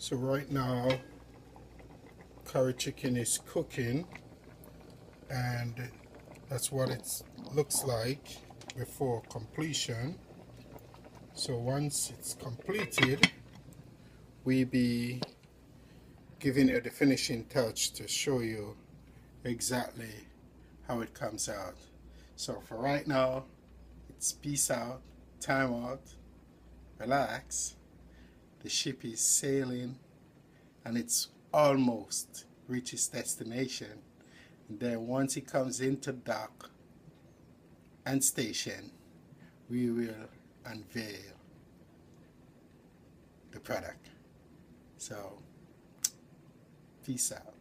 So right now curry chicken is cooking, and that's what it looks like before completion. So once it's completed, we be giving it the finishing touch to show you exactly how it comes out. So for right now, it's peace out, time out, relax. The ship is sailing and it's almost reached its destination. And then once it comes into dock and station, we will unveil the product. So, peace out.